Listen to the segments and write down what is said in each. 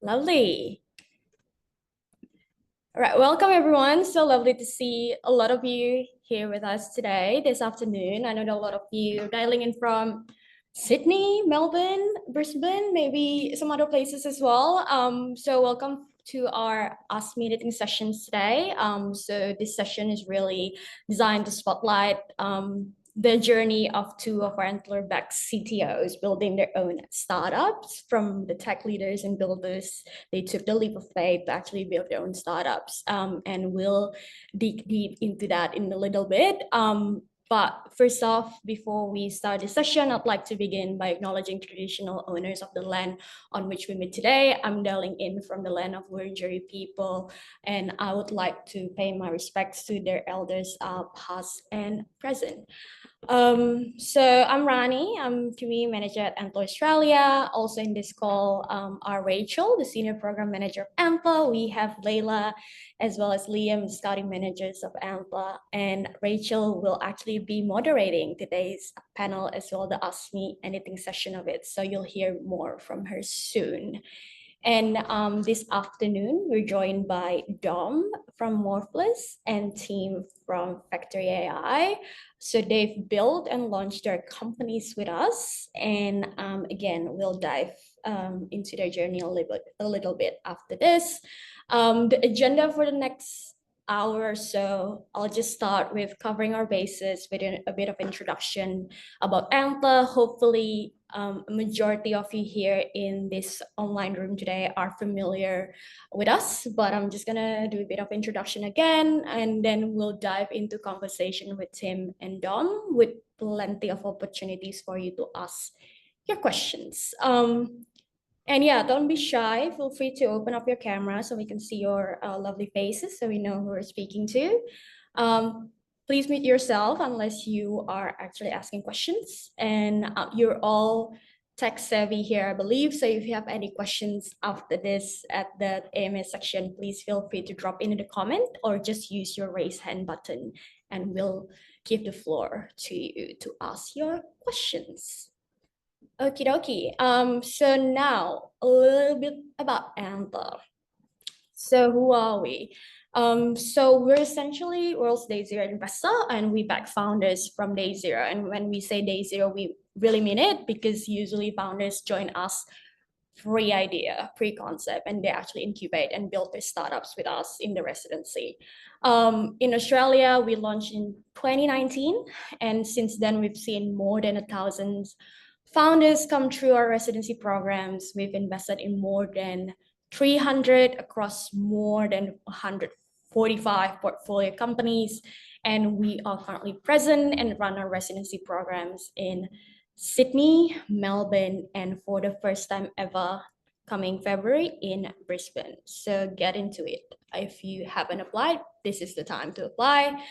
Lovely. All right, welcome everyone. So lovely to see a lot of you here with us today, this afternoon. I know that a lot of you are dialing in from Sydney, Melbourne, Brisbane, maybe some other places as well. So welcome to our Ask Me Anything sessions today. So this session is really designed to spotlight the journey of two of our Antler-backed CTOs building their own startups. From the tech leaders and builders, they took the leap of faith to actually build their own startups. And we'll dig deep into that in a little bit. But first off, before we start the session, I'd like to begin by acknowledging traditional owners of the land on which we meet today. I'm dialing in from the land of Wurundjeri people, and I would like to pay my respects to their elders, past and present. So I'm Rani, I'm community manager at Antler Australia. Also in this call are Rachel, the senior program manager of Antler. We have Layla as well as Liam, the scouting managers of Antler. And Rachel will actually be moderating today's panel as well, the Ask Me Anything session of it. So you'll hear more from her soon. And this afternoon, we're joined by Dom from Morphless and team from Factory AI. So they've built and launched their companies with us. And again, we'll dive into their journey a little bit after this. The agenda for the next hour or so, I'll just start with covering our bases with a bit of introduction about Antler. Hopefully, a majority of you here in this online room today are familiar with us, but I'm just gonna do a bit of introduction again, and then we'll dive into conversation with Tim and Dom with plenty of opportunities for you to ask your questions. And yeah, don't be shy. Feel free to open up your camera so we can see your lovely faces so we know who we're speaking to. Please mute yourself unless you are actually asking questions. And you're all tech savvy here, I believe. So if you have any questions after this at the AMA section, please feel free to drop in the comment or just use your raise hand button and we'll give the floor to you to ask your questions. Okie dokie. So now a little bit about Antler. So who are we? So we're essentially world's day zero investor, and we back founders from day zero. And when we say day zero, we really mean it because usually founders join us pre-idea, pre-concept, and they actually incubate and build their startups with us in the residency. In Australia, we launched in 2019, and since then we've seen more than 1,000 founders come through our residency programs. We've invested in more than 300 across more than 145 portfolio companies, and we are currently present and run our residency programs in Sydney, Melbourne, and for the first time ever, coming February in Brisbane. So get into it. If you haven't applied, this is the time to apply.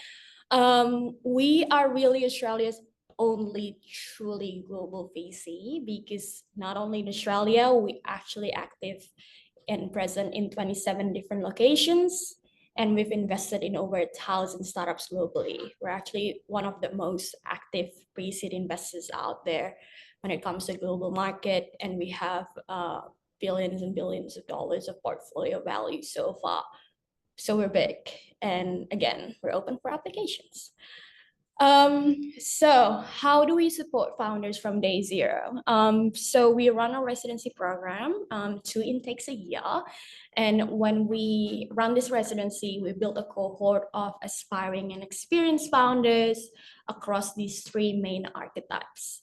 We are really Australia's only truly global VC because not only in Australia, we actually active and present in 27 different locations. And we've invested in over 1,000 startups globally. We're actually one of the most active pre-seed investors out there when it comes to global market. And we have billions and billions of dollars of portfolio value so far. So we're big. And again, we're open for applications. So how do we support founders from day zero? So we run a residency program, 2 intakes a year. And when we run this residency, we build a cohort of aspiring and experienced founders across these 3 main archetypes.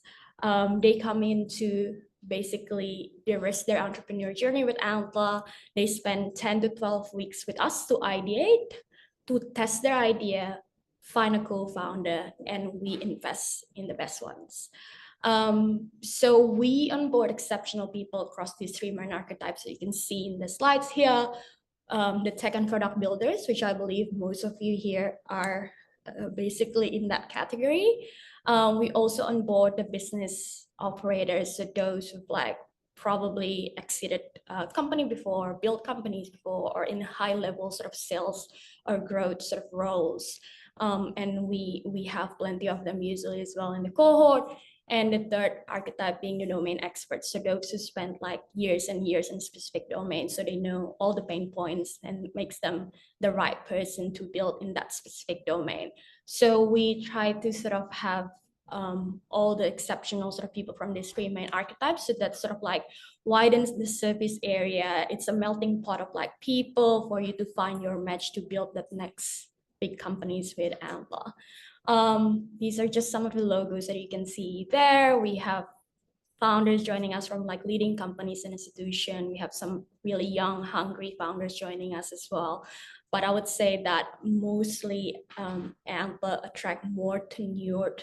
They come in to basically de-risk their entrepreneur journey with Antler. They spend 10 to 12 weeks with us to ideate, to test their idea, find a co-founder, and we invest in the best ones. So we onboard exceptional people across these 3 main archetypes that you can see in the slides here. The tech and product builders, which I believe most of you here are basically in that category. We also onboard the business operators, so those who've like probably exited a company before, built companies before, or in high level sort of sales or growth sort of roles. And we have plenty of them usually as well in the cohort. And the third archetype being the domain experts. So those who spend like years and years in specific domain, so they know all the pain points and makes them the right person to build in that specific domain. So we try to sort of have all the exceptional sort of people from these three main archetypes. So that sort of like widens the surface area. It's a melting pot of like people for you to find your match to build that next big companies with Antler. These are just some of the logos that you can see there. We have founders joining us from like leading companies and institutions. We have some really young, hungry founders joining us as well. But I would say that mostly Antler attract more tenured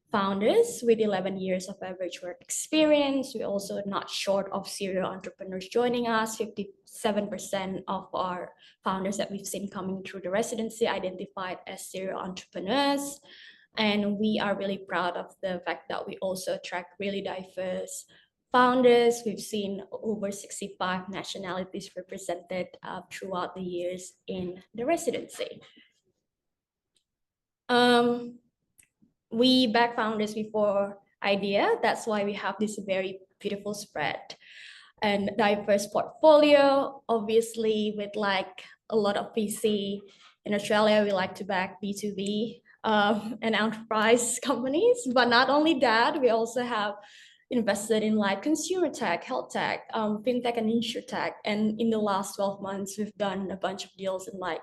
founders with 11 years of average work experience. We're also not short of serial entrepreneurs joining us. 57% of our founders that we've seen coming through the residency identified as serial entrepreneurs. And we are really proud of the fact that we also attract really diverse founders. We've seen over 65 nationalities represented throughout the years in the residency. We back founders before idea. That's why we have this very beautiful spread and diverse portfolio. Obviously, with like a lot of VC in Australia, we like to back B2B and enterprise companies. But not only that, we also have invested in like consumer tech, health tech, fintech, and insurtech. And in the last 12 months, we've done a bunch of deals in like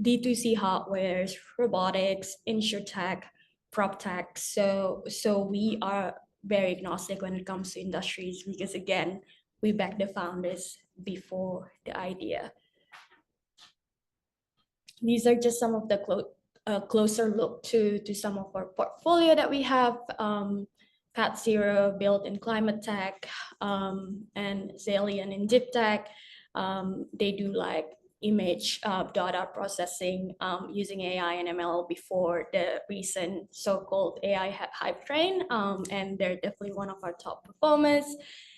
D2C hardware, robotics, insurtech, prop tech. So we are very agnostic when it comes to industries because again, we back the founders before the idea. These are just some of the closer look to some of our portfolio that we have. Pat Zero built in climate tech, and Zalian in deep tech. They do like image data processing using AI and ML before the recent so-called AI hype train, and they're definitely one of our top performers.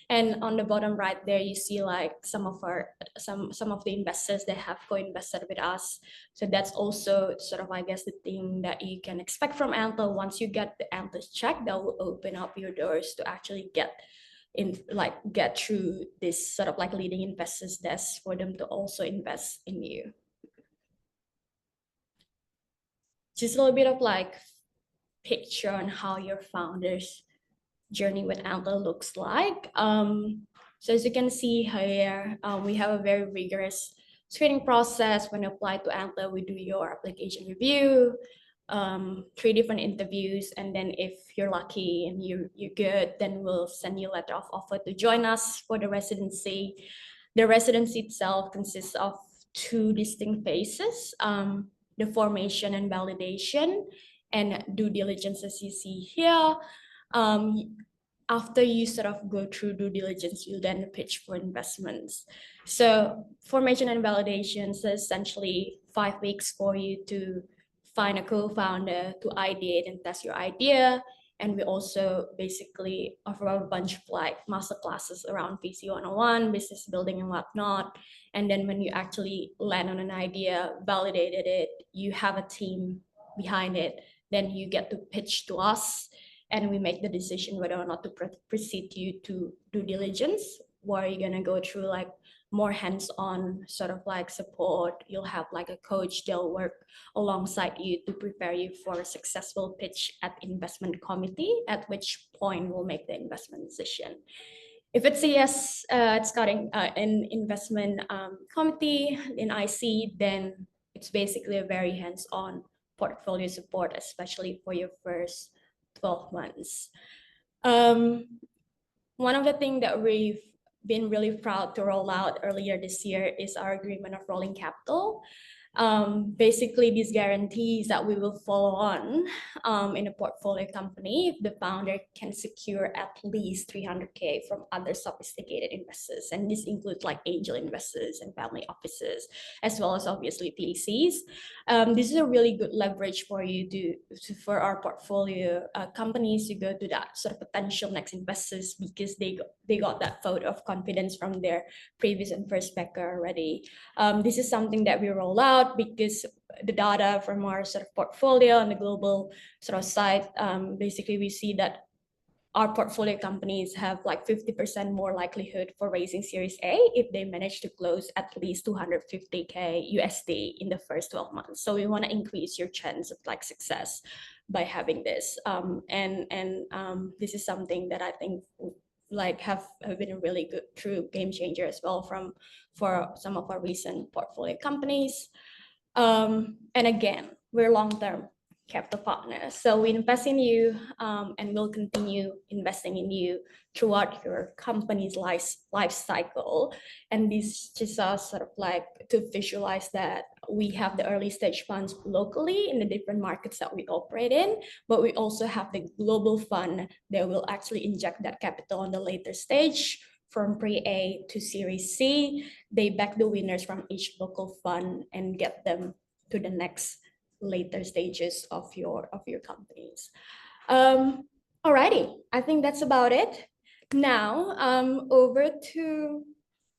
And on the bottom right there, you see like some of the investors that have co-invested with us. So that's also sort of, I guess, the thing that you can expect from Antler. Once you get the Antler's check, that will open up your doors to actually get through this sort of like leading investors desk for them to also invest in you. Just a little bit of like picture on how your founders journey with Antler looks like. So as you can see here, we have a very rigorous screening process. When you apply to Antler, we do your application review, 3 different interviews, and then if you're lucky and you're good, then we'll send you a letter of offer to join us for the residency. The residency itself consists of 2 distinct phases, the formation and validation, and due diligence, as you see here. After you sort of go through due diligence, you then pitch for investments. So formation and validation is essentially 5 weeks for you to find a co-founder, to ideate and test your idea. And we also basically offer a bunch of like master classes around VC 101, business building and whatnot. And then when you actually land on an idea, validated it, you have a team behind it, then you get to pitch to us and we make the decision whether or not to proceed you to due diligence, where you're gonna go through like more hands-on sort of like support. You'll have like a coach, they'll work alongside you to prepare you for a successful pitch at investment committee, at which point we'll make the investment decision. If it's a yes, it's got an investment committee in IC, then it's basically a very hands-on portfolio support, especially for your first 12 months. One of the things that we've been really proud to roll out earlier this year is our agreement of rolling capital. Basically, these guarantees that we will follow on in a portfolio company if the founder can secure at least 300K from other sophisticated investors. And this includes like angel investors and family offices, as well as obviously PCs. This is a really good leverage for you for our portfolio companies to go to that sort of potential next investors, because they got that vote of confidence from their previous and first backer already. This is something that we roll out because the data from our sort of portfolio on the global sort of side, basically we see that our portfolio companies have like 50% more likelihood for raising Series A if they manage to close at least 250K USD in the first 12 months. So we want to increase your chance of like success by having this. This is something that I think like have been a really good true game changer as well for some of our recent portfolio companies. And again, we're long-term capital partners. So we invest in you, and we'll continue investing in you throughout your company's life cycle. And this just us sort of like to visualize that we have the early stage funds locally in the different markets that we operate in, but we also have the global fund that will actually inject that capital on the later stage from pre-A to Series C. They back the winners from each local fund and get them to the next later stages of your companies. Alrighty, I think that's about it. Now, over to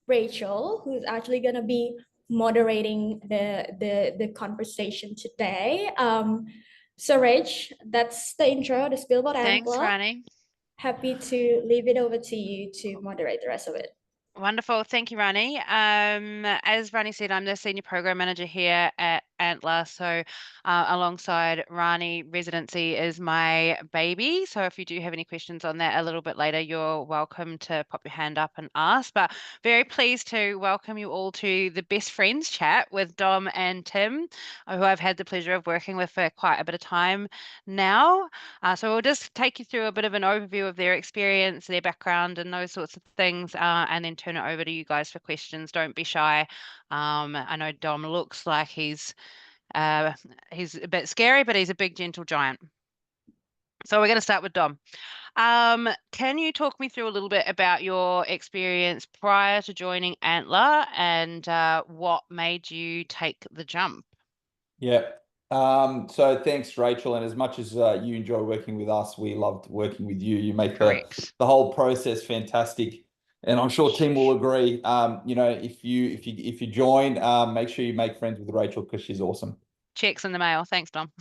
Rachel, who's actually gonna be moderating the conversation today. So Rach, that's the intro, the spiel about Thanks, Antler. Rani. Happy to leave it over to you to moderate the rest of it. Wonderful. Thank you, Rani. As Rani said, I'm the senior program manager here at Antler. So, alongside Rani, residency is my baby. So, if you do have any questions on that a little bit later, you're welcome to pop your hand up and ask. But very pleased to welcome you all to the best friends chat with Dom and Tim, who I've had the pleasure of working with for quite a bit of time now. So we'll just take you through a bit of an overview of their experience, their background, and those sorts of things, and then turn it over to you guys for questions. Don't be shy. I know Dom looks like he's a bit scary, but he's a big, gentle giant. So we're going to start with Dom. Can you talk me through a little bit about your experience prior to joining Antler and what made you take the jump? Yeah. So thanks, Rachel. And as much as you enjoy working with us, we loved working with you. You make Correct. the whole process fantastic. And I'm sure Tim will agree. If you join, make sure you make friends with Rachel because she's awesome. Checks in the mail. Thanks, Dom.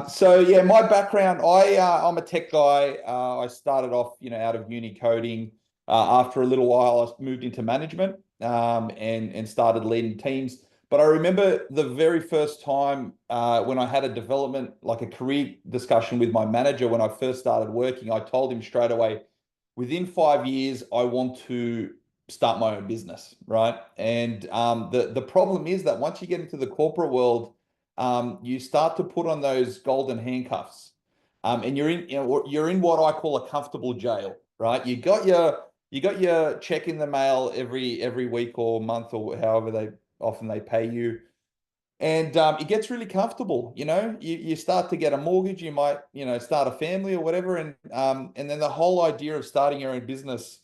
So yeah, my background, I'm a tech guy. I started off, out of uni coding. After a little while, I moved into management, and started leading teams. But I remember the very first time when I had a development, like a career discussion with my manager when I first started working, I told him straight away, within 5 years, I want to start my own business, right? And the problem is that once you get into the corporate world, you start to put on those golden handcuffs, and you're in what I call a comfortable jail, right? You got your check in the mail every week or month or however often they pay you. And it gets really comfortable, you start to get a mortgage, you might, start a family or whatever. And then the whole idea of starting your own business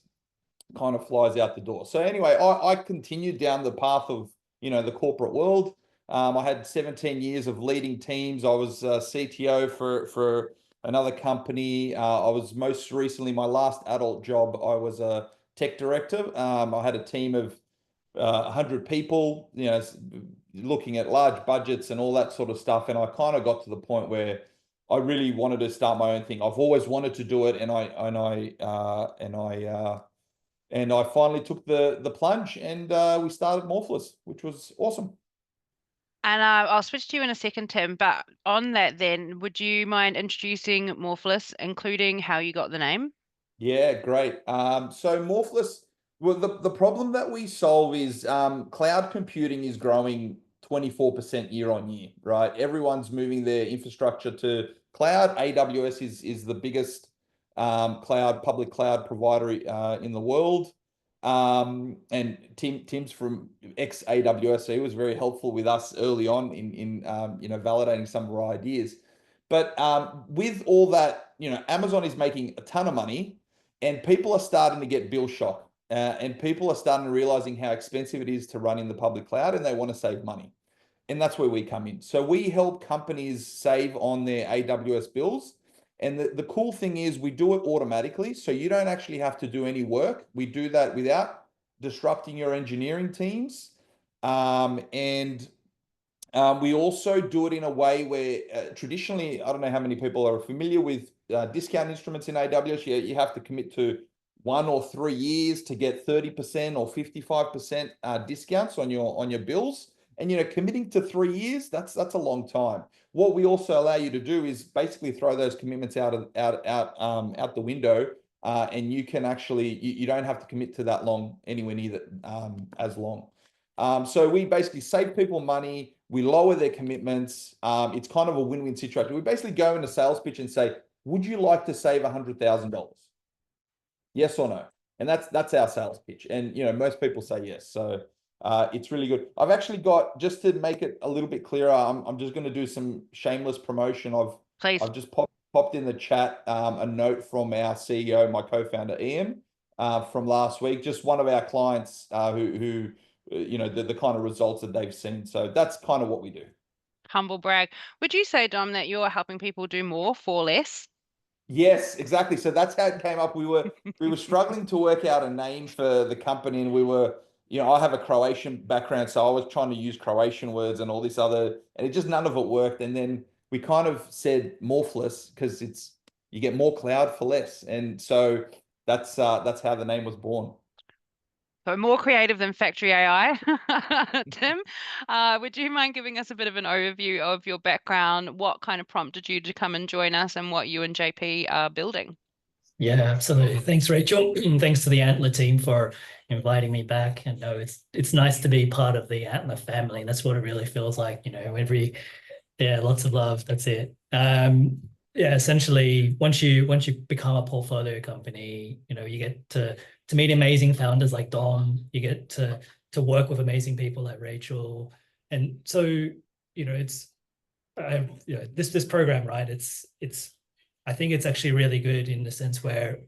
kind of flies out the door. So anyway, I continued down the path of, the corporate world. I had 17 years of leading teams. I was CTO for another company. I was most recently, my last adult job, I was a tech director. I had a team of 100 people, looking at large budgets and all that sort of stuff. And I kind of got to the point where I really wanted to start my own thing. I've always wanted to do it, and I finally took the plunge, and we started Morphless, which was awesome. And I'll switch to you in a second, Tim. But on that, then, would you mind introducing Morphless, including how you got the name? Yeah, great. So Morphless, well, the problem that we solve is cloud computing is growing 24% year on year, right? Everyone's moving their infrastructure to cloud. AWS is the biggest public cloud provider in the world. And Tim's from ex AWS, so he was very helpful with us early on in validating some of our ideas. But with all that, Amazon is making a ton of money, and people are starting to get bill shock, and people are starting to realizing how expensive it is to run in the public cloud, and they want to save money. And that's where we come in. So we help companies save on their AWS bills. And the cool thing is we do it automatically. So you don't actually have to do any work. We do that without disrupting your engineering teams. And we also do it in a way where traditionally, I don't know how many people are familiar with discount instruments in AWS, you have to commit to 1 or 3 years to get 30% or 55% discounts on your bills. And committing to 3 years, that's a long time. What we also allow you to do is basically throw those commitments out the window, and you can actually you don't have to commit to that long anywhere near that as long. So we basically save people money. We lower their commitments. It's kind of a win-win situation. We basically go in a sales pitch and say, would you like to save $100,000? Yes or no? And that's our sales pitch. And most people say yes. So it's really good. I've actually got, just to make it a little bit clearer, I'm just going to do some shameless promotion. Please. I've just popped in the chat a note from our CEO, my co-founder Ian, from last week. Just one of our clients who the kind of results that they've seen. So that's kind of what we do. Humble brag. Would you say, Dom, that you're helping people do more for less? Yes, exactly. So that's how it came up. We were struggling to work out a name for the company, and we were, I have a Croatian background, so I was trying to use Croatian words and all this other, and it just none of it worked. And then we kind of said morphless because you get more cloud for less, and so that's how the name was born. So more creative than Factory AI. Tim, would you mind giving us a bit of an overview of your background? What kind of prompted you to come and join us, and what you and JP are building? Yeah, absolutely. Thanks, Rachel. And thanks to the Antler team for inviting me back. And no, it's nice to be part of the Antler family. That's what it really feels like. Lots of love. That's it. Essentially, once you become a portfolio company, you get to meet amazing founders like Dom. You get to work with amazing people like Rachel, and so this program, right? I think it's actually really good in the sense where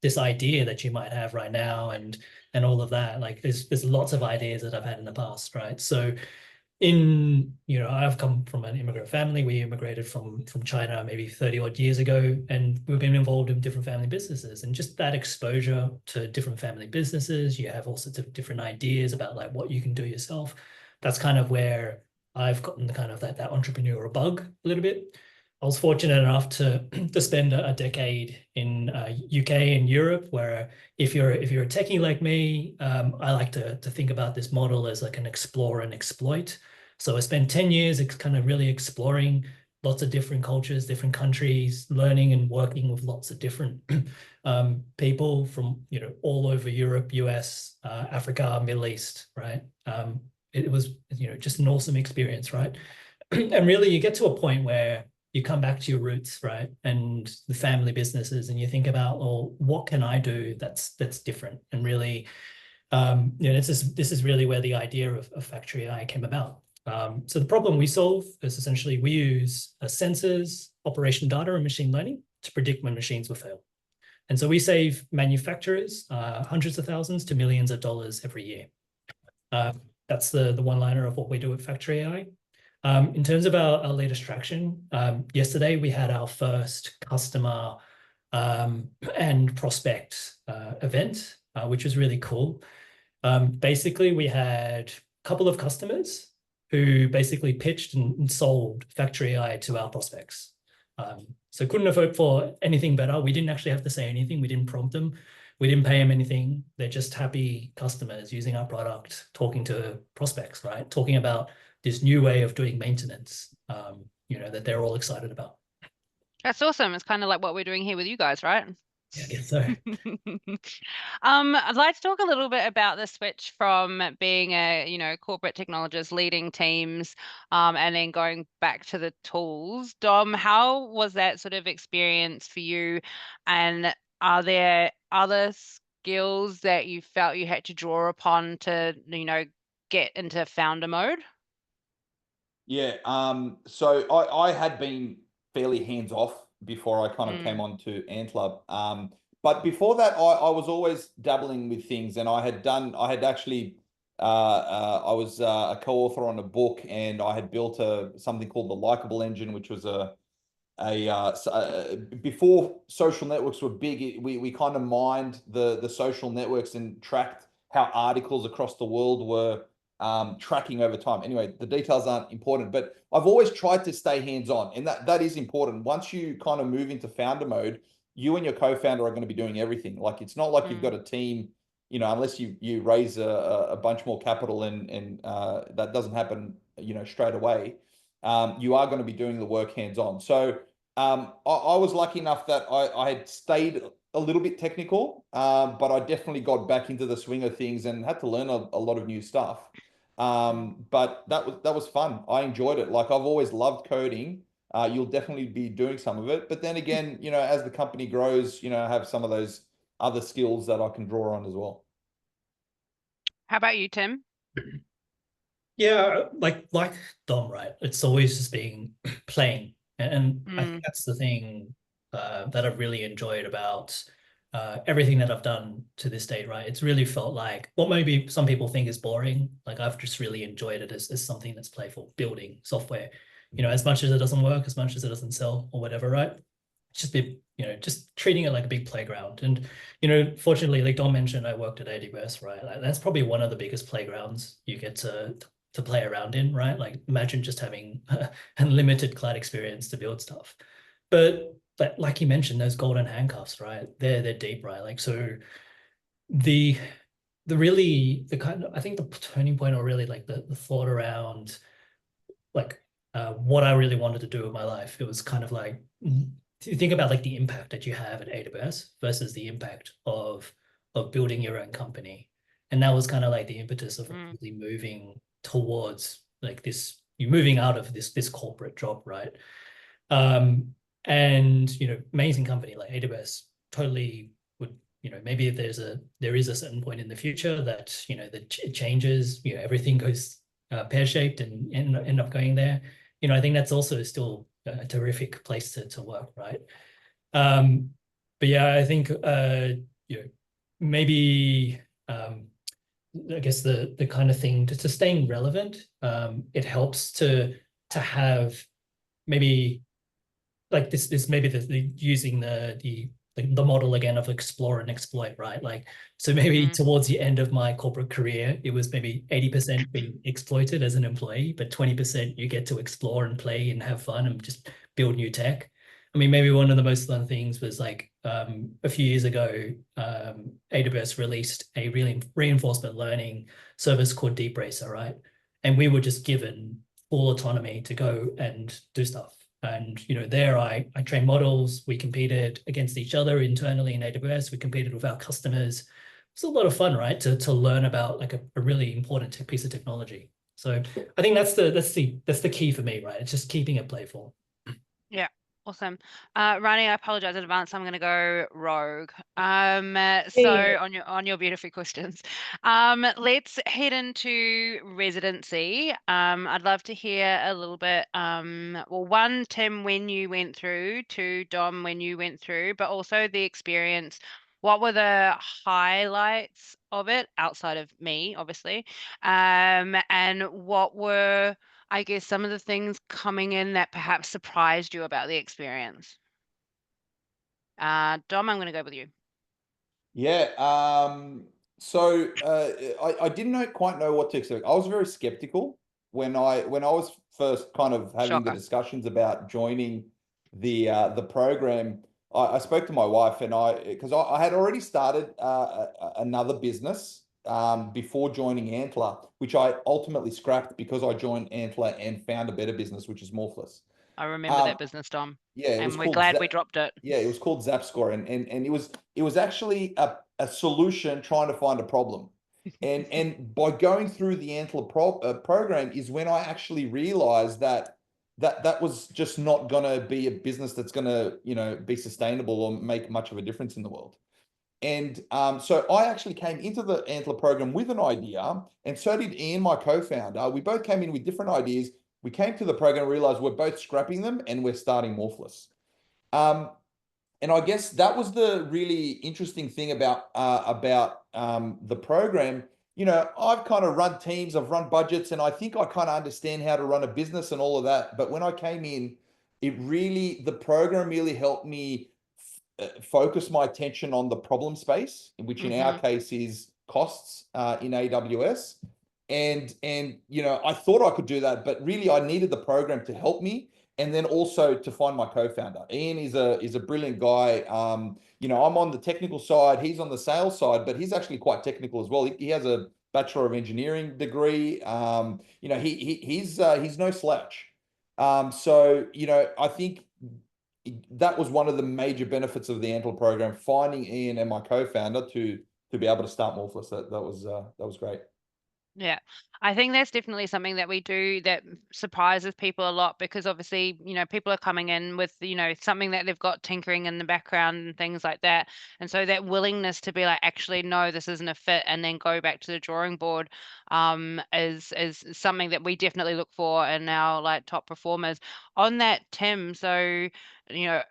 this idea that you might have right now and all of that, like there's lots of ideas that I've had in the past, right? So I've come from an immigrant family. We immigrated from China maybe 30 odd years ago, and we've been involved in different family businesses, and just that exposure to different family businesses, you have all sorts of different ideas about like what you can do yourself. That's kind of where I've gotten the kind of that entrepreneurial bug a little bit. I was fortunate enough to spend a decade in UK and Europe, where if you're a techie like me, I like to think about this model as like an explore and exploit. So I spent 10 years kind of really exploring lots of different cultures, different countries, learning and working with lots of different people from all over Europe, US, Africa, Middle East, right? It was just an awesome experience, right? And really you get to a point where you come back to your roots, right? And the family businesses, and you think about, well, what can I do that's different? And really, this is really where the idea of Factory AI came about. So the problem we solve is essentially we use sensors, operation data, and machine learning to predict when machines will fail. And so we save manufacturers hundreds of thousands to millions of dollars every year. That's the one-liner of what we do at Factory AI. In terms of our latest traction, yesterday we had our first customer and prospect event, which was really cool. Basically, we had a couple of customers who basically pitched and sold Factory AI to our prospects. So couldn't have hoped for anything better. We didn't actually have to say anything. We didn't prompt them. We didn't pay them anything. They're just happy customers using our product, talking to prospects, right? Talking about this new way of doing maintenance, that they're all excited about. That's awesome. It's kind of like what we're doing here with you guys, right? Yeah, I guess so. I'd like to talk a little bit about the switch from being a corporate technologist leading teams, and then going back to the tools. Dom, how was that sort of experience for you? And are there other skills that you felt you had to draw upon to, get into founder mode? Yeah. So I had been fairly hands off before I kind of came on to Antler. But before that, I was always dabbling with things, and I was a co-author on a book, and I had built something called the Likeable Engine, which was before social networks were big. We kind of mined the social networks and tracked how articles across the world tracking over time. Anyway, the details aren't important, but I've always tried to stay hands-on, and that is important. Once you kind of move into founder mode, you and your co-founder are going to be doing everything. Like, it's not like you've got a team, you know, unless you raise a bunch more capital, and that doesn't happen, you know, straight away. You are going to be doing the work hands-on. So I was lucky enough that I had stayed a little bit technical, but I definitely got back into the swing of things and had to learn a lot of new stuff. But that was fun. I enjoyed it. Like, I've always loved coding. You'll definitely be doing some of it, but then again, you know, as the company grows, you know, I have some of those other skills that I can draw on as well. How about you, Tim? Yeah, like Dom, right? It's always just being playing, and I think that's the thing that I've really enjoyed about everything that I've done to this date, right? It's really felt like what maybe some people think is boring. Like, I've just really enjoyed it as something that's playful, building software. You know, as much as it doesn't work, as much as it doesn't sell or whatever, right? It's just be, you know, just treating it like a big playground. And, you know, fortunately, like Dom mentioned, I worked at AWS, right? Like, that's probably one of the biggest playgrounds you get to play around in, right? Like, imagine just having unlimited cloud experience to build stuff. But like you mentioned, those golden handcuffs, right? They're deep, right? Like, so the kind of, I think the turning point, or really like the thought around like what I really wanted to do with my life, it was kind of like, you think about like the impact that you have at AWS versus the impact of building your own company. And that was kind of like the impetus of really moving towards like this, you're moving out of this corporate job, right? And, you know, amazing company like AWS totally would, you know, maybe if there is a certain point in the future that, you know, that changes, you know, everything goes pear-shaped and end up going there. You know, I think that's also still a terrific place to work, right? But yeah, I think, you know, maybe, I guess the kind of thing to staying relevant, it helps to have maybe like this maybe the using the model again of explore and exploit, right? Like, so maybe towards the end of my corporate career, it was maybe 80% being exploited as an employee, but 20% you get to explore and play and have fun and just build new tech. I mean, maybe one of the most fun things was like a few years ago, AWS released a really reinforcement learning service called Deep Racer, right? And we were just given full autonomy to go and do stuff. And, you know, there I trained models. We competed against each other internally in AWS. We competed with our customers. It's a lot of fun, right? To learn about like a really important piece of technology. So I think that's the key for me, right? It's just keeping it playful. Yeah. Awesome. Rani, I apologize in advance. I'm going to go rogue. So on your beautiful questions, let's head into residency. I'd love to hear a little bit. Well, one, Tim, when you went through, two, Dom, when you went through, but also the experience. What were the highlights of it outside of me, obviously? And what were, I guess, some of the things coming in that perhaps surprised you about the experience? Dom, I'm going to go with you. Yeah. So I didn't quite know what to expect. I was very skeptical when I was first kind of having the discussions about joining the program. I spoke to my wife, and because I had already started another business before joining Antler, which I ultimately scrapped because I joined Antler and found a better business, which is Morphless. I remember that business, Dom. Yeah, and we're glad we dropped it. Yeah, it was called ZapScore, and it was actually a solution trying to find a problem. And by going through the Antler program is when I actually realized that was just not going to be a business that's going to, you know, be sustainable or make much of a difference in the world. And so I actually came into the Antler program with an idea, and so did Ian, my co-founder. We both came in with different ideas. We came to the program, realized we're both scrapping them, and we're starting Morphless. And I guess that was the really interesting thing about the program. You know, I've kind of run teams, I've run budgets, and I think I kind of understand how to run a business and all of that. But when I came in, the program really helped me focus my attention on the problem space, which in our case is costs in AWS. And you know, I thought I could do that, but really I needed the program to help me, and then also to find my co-founder. Ian is a brilliant guy. You know, I'm on the technical side, he's on the sales side, but he's actually quite technical as well. He has a Bachelor of Engineering degree. You know, he's no slouch. So you know, I think that was one of the major benefits of the Antler program, finding Ian and my co-founder to be able to start Morphless. That was great. Yeah, I think that's definitely something that we do that surprises people a lot, because obviously, you know, people are coming in with, you know, something that they've got tinkering in the background and things like that. And so that willingness to be like, actually, no, this isn't a fit, and then go back to the drawing board, is something that we definitely look for in our like top performers. On that, Tim, so, you know,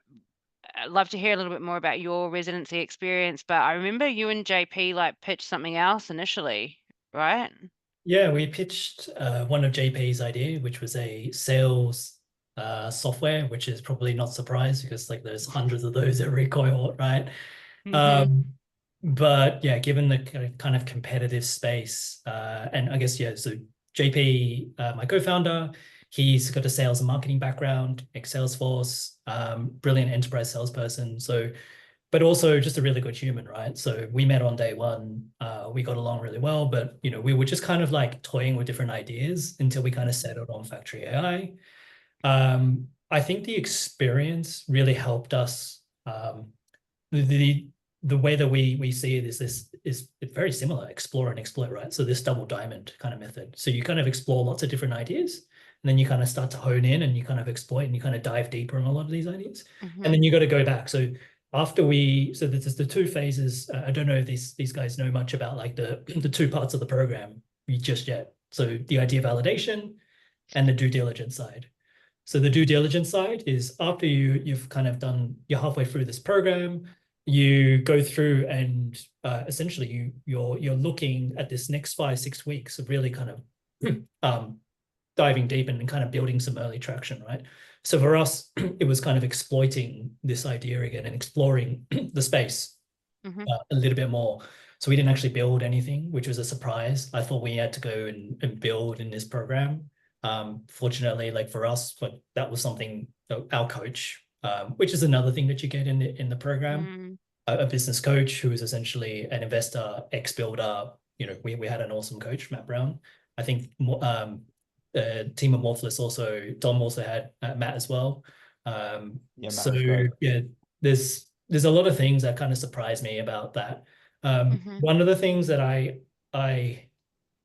I'd love to hear a little bit more about your residency experience, but I remember you and JP like pitched something else initially, right? Yeah, we pitched one of JP's idea, which was a sales software, which is probably not surprised because like there's hundreds of those every cohort, right? Mhm. But yeah, given the kind of competitive space, and I guess yeah, so JP, my co-founder, he's got a sales and marketing background, ex-Salesforce, brilliant enterprise salesperson. So but also just a really good human, right? So we met on day one. We got along really well, but you know, we were just kind of like toying with different ideas until we kind of settled on Factory AI. I think the experience really helped us. The the way that we see it is it's very similar, explore and exploit, right? So this double diamond kind of method. So you kind of explore lots of different ideas, and then you kind of start to hone in and you kind of exploit and you kind of dive deeper in a lot of these ideas. And then you got to go back. So after so there's the two phases. I don't know if these guys know much about like the two parts of the program just yet. So the idea validation and the due diligence side. So the due diligence side is after you've kind of you're halfway through this program, you go through and essentially you're looking at this next 5-6 weeks of really kind of diving deep and kind of building some early traction, right? So for us, it was kind of exploiting this idea again and exploring the space a little bit more. So we didn't actually build anything, which was a surprise. I thought we had to go and build in this program. Fortunately, like for us, but that was something our coach, which is another thing that you get in the program, a business coach who is essentially an investor, ex-builder. You know, we had an awesome coach, Matt Brown. I think team of Morphless also, Dom also had Matt as well. Yeah, Matt so was great. yeah, there's a lot of things that kind of surprised me about that. One of the things that I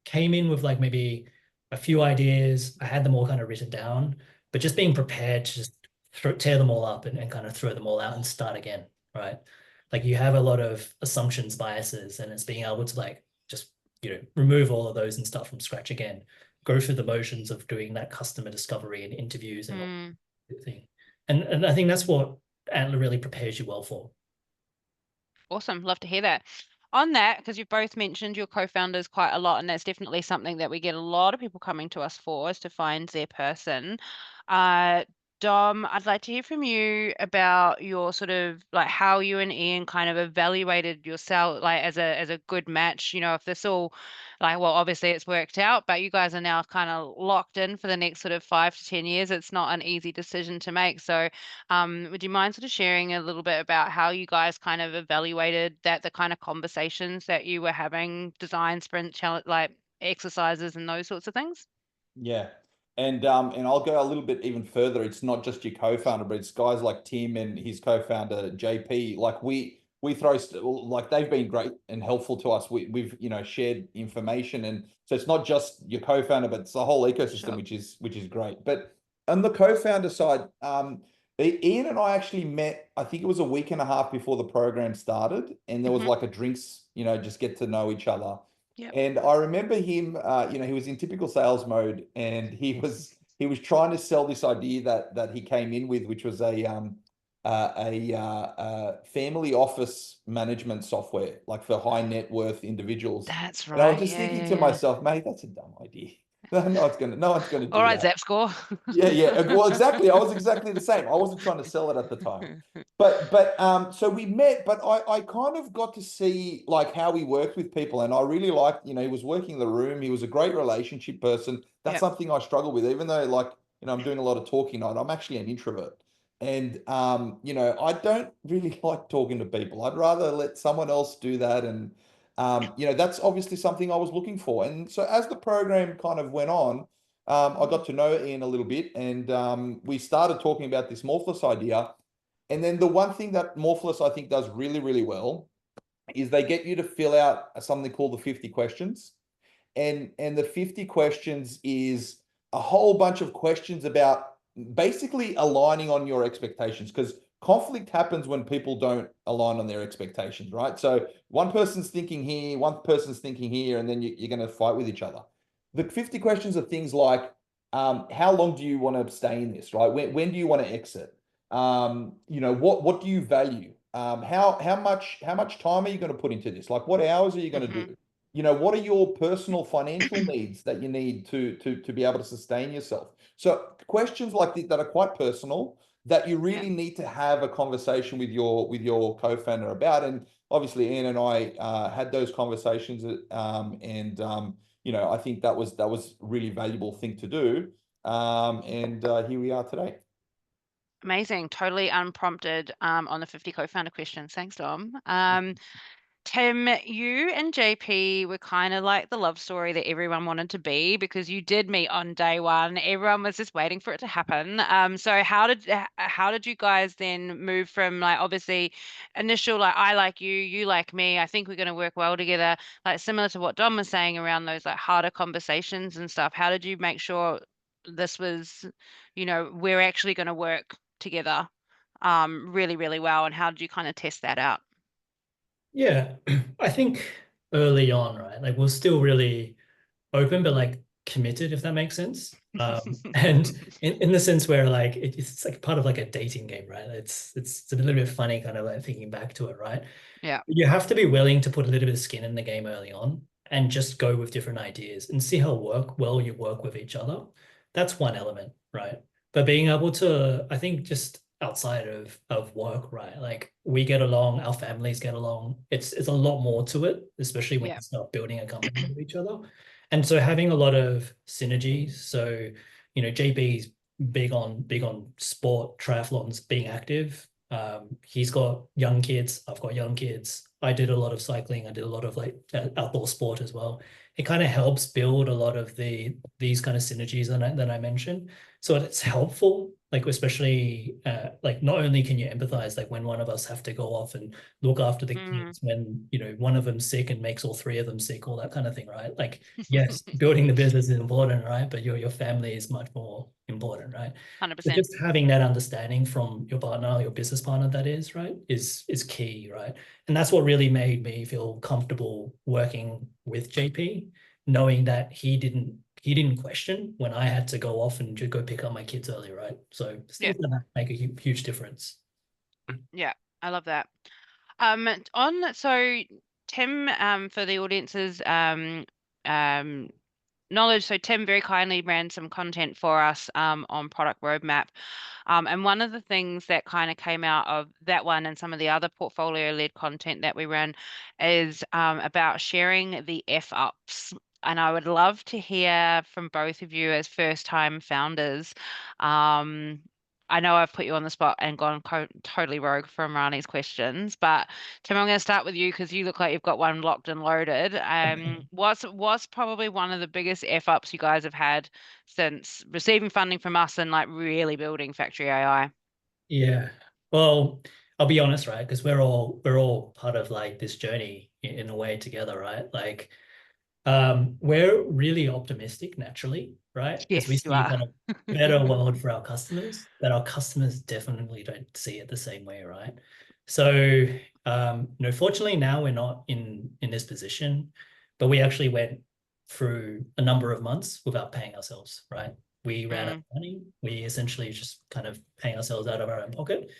came in with like maybe a few ideas, I had them all kind of written down, but just being prepared to just tear them all up and kind of throw them all out and start again, right? Like you have a lot of assumptions, biases, and it's being able to like just, you know, remove all of those and start from scratch again. Go through the motions of doing that customer discovery and interviews and all that thing. And I think that's what Antler really prepares you well for. Awesome. Love to hear that. On that, because you've both mentioned your co-founders quite a lot, and that's definitely something that we get a lot of people coming to us for, is to find their person. Dom, I'd like to hear from you about your sort of like how you and Ian kind of evaluated yourself like as a good match. You know, if this all like, well, obviously it's worked out, but you guys are now kind of locked in for the next sort of 5 to 10 years. It's not an easy decision to make. So would you mind sort of sharing a little bit about how you guys kind of evaluated that, the kind of conversations that you were having, design sprint challenge, like exercises and those sorts of things? Yeah. And I'll go a little bit even further. It's not just your co-founder, but it's guys like Tim and his co-founder JP. Like we throw like they've been great and helpful to us. We've you know shared information, and so it's not just your co-founder, but it's the whole ecosystem, which is great. But on the co-founder side, Ian and I actually met. I think it was a week and a half before the program started, and there was like a drinks, you know, just get to know each other. Yep. And I remember him, you know, he was in typical sales mode, and he was trying to sell this idea that he came in with, which was a family office management software, like for high net worth individuals. That's And I was right. just Yeah, thinking yeah, to yeah. myself, mate, that's a dumb idea. No one's gonna do All right, that. Zap score. Yeah. Well, exactly. I was exactly the same. I wasn't trying to sell it at the time. So we met, but I kind of got to see like how he worked with people, and I really liked, he was working in the room. He was a great relationship person. That's Yep. something I struggle with, even though like, I'm doing a lot of talking now, and I'm actually an introvert. And I don't really like talking to people. I'd rather let someone else do that. And that's obviously something I was looking for. And so as the program kind of went on, I got to know Ian a little bit, and we started talking about this Morphless idea. And then the one thing that Morphless I think does really, really well is they get you to fill out something called the 50 questions. And the 50 questions is a whole bunch of questions about basically aligning on your expectations, because conflict happens when people don't align on their expectations, right? So one person's thinking here, one person's thinking here, and then you're going to fight with each other. The 50 questions are things like, how long do you want to stay in this, right? When do you want to exit? What do you value? How much time are you going to put into this? Like, what hours are you going to do? What are your personal financial needs that you need to be able to sustain yourself? So questions like that are quite personal, that you really need to have a conversation with your co-founder about. And obviously Ian and I had those conversations, I think that was really valuable thing to do. And here we are today. Amazing. Totally unprompted on the 50 co-founder questions. Thanks, Dom. Tim, you and JP were kind of like the love story that everyone wanted to be, because you did meet on day one. Everyone was just waiting for it to happen. So how did you guys then move from, like, obviously initial, like, I like you, you like me, I think we're going to work well together, like similar to what Dom was saying around those like harder conversations and stuff. How did you make sure this was, we're actually going to work together really, really well, and how did you kind of test that out? Yeah, I think early on, right? Like we're still really open, but like committed, if that makes sense. And in the sense where like it's like part of like a dating game, right? It's a little bit funny kind of like thinking back to it, right? Yeah. You have to be willing to put a little bit of skin in the game early on and just go with different ideas and see how well you work with each other. That's one element, right? But being able to, I think, just outside of work, right? Like we get along, our families get along. It's a lot more to it, especially when Yeah. you start building a company with each other. And so having a lot of synergies. So, JB's big on sport, triathlons, being active. He's got young kids. I've got young kids. I did a lot of cycling. I did a lot of like outdoor sport as well. It kind of helps build a lot of these kind of synergies that I mentioned. So it's helpful, like especially like not only can you empathize, like when one of us have to go off and look after the kids, when one of them's sick and makes all three of them sick, all that kind of thing, right? Like yes, building the business is important, right? But your family is much more important, right? 100%. So just having that understanding from your partner, your business partner, that is, right, is key, right? And that's what really made me feel comfortable working with JP, knowing that he didn't question when I had to go off and just go pick up my kids early, right? So things like that make a huge difference. Yeah, I love that. So Tim, for the audience's knowledge, so Tim very kindly ran some content for us on product roadmap. And one of the things that kind of came out of that one and some of the other portfolio-led content that we ran is about sharing the F-ups. And I would love to hear from both of you as first-time founders. I know I've put you on the spot and gone totally rogue from Rani's questions, but Tim, I'm going to start with you because you look like you've got one locked and loaded. What's probably one of the biggest F-ups you guys have had since receiving funding from us and like really building Factory AI? Yeah. Well, I'll be honest, right? Because we're all part of like this journey in a way together, right? Like we're really optimistic naturally, right? Because we Yes, you see are. kind of better world for our customers, but our customers definitely don't see it the same way, right? So, fortunately now we're not in this position, but we actually went through a number of months without paying ourselves, right? We ran out of money. We essentially just kind of paying ourselves out of our own pocket.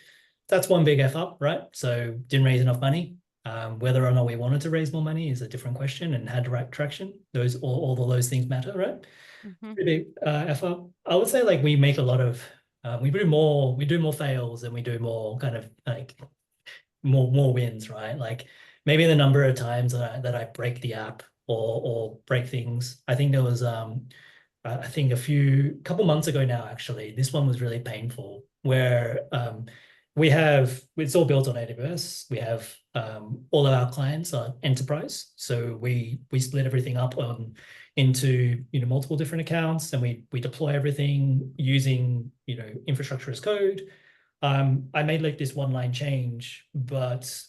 That's one big F up, right? So didn't raise enough money. Whether or not we wanted to raise more money is a different question, and had the right traction. All of those things matter, right? Mhm. Pretty effort. I would say like we make a lot of we do more fails than we do more kind of like more wins, right? Like maybe the number of times that I break the app or break things. I think there was I think couple months ago now, actually, this one was really painful where it's all built on AWS. We have all of our clients are enterprise. So we split everything up into multiple different accounts, and we deploy everything using infrastructure as code. I made like this one line change, but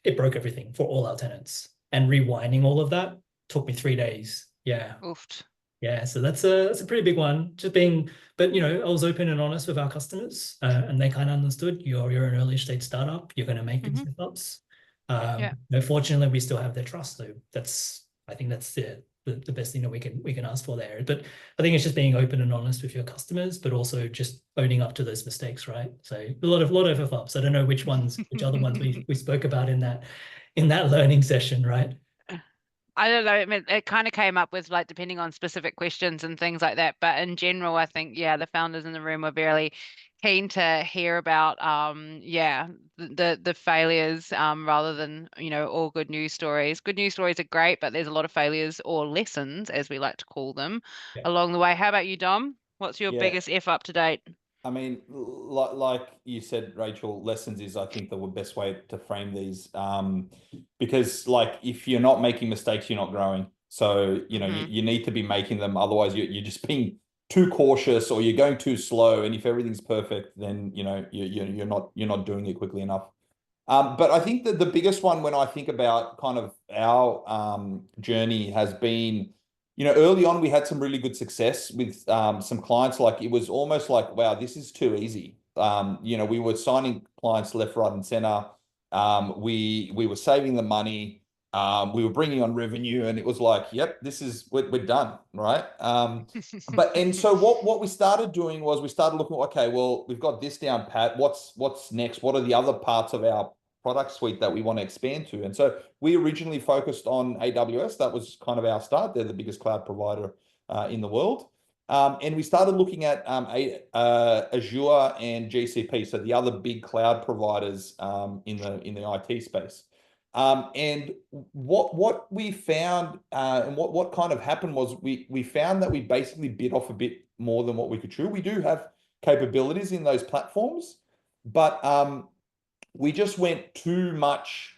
it broke everything for all our tenants. And rewinding all of that took me 3 days. Yeah. Oofed. Yeah, so that's a pretty big one. But I was open and honest with our customers, and they kind of understood you're an early stage startup. You're going to make big Mhm. slip-ups. Yeah. Fortunately, we still have their trust, though. I think that's the best thing that we can ask for there. But I think it's just being open and honest with your customers, but also just owning up to those mistakes, right? So a lot of F-ups. I don't know which other ones we spoke about in that learning session, right? I don't know. I mean, it kind of came up with like depending on specific questions and things like that. But in general, I think the founders in the room were very keen to hear about the failures rather than all good news stories. Good news stories are great, but there's a lot of failures or lessons, as we like to call them, Yeah. along the way. How about you, Dom? What's your Yeah. biggest F up to date? I mean, like you said, Rachel, lessons is, I think, the best way to frame these. Because like if you're not making mistakes, you're not growing. So, you need to be making them. Otherwise, you're just being too cautious, or you're going too slow. And if everything's perfect, then you're not doing it quickly enough. But I think that the biggest one, when I think about kind of our journey, has been, early on we had some really good success with some clients. Like it was almost like, wow, this is too easy. We were signing clients left, right, and center. We were saving the money. We were bringing on revenue, and it was like, yep, we're done, right? And so what we started doing was we started looking, okay, well, we've got this down pat. What's next? What are the other parts of our product suite that we want to expand to? And so we originally focused on AWS. That was kind of our start. They're the biggest cloud provider in the world. And we started looking at Azure and GCP, so the other big cloud providers in the IT space. And what we found and what kind of happened was we found that we basically bit off a bit more than what we could chew. We do have capabilities in those platforms, but we just went too much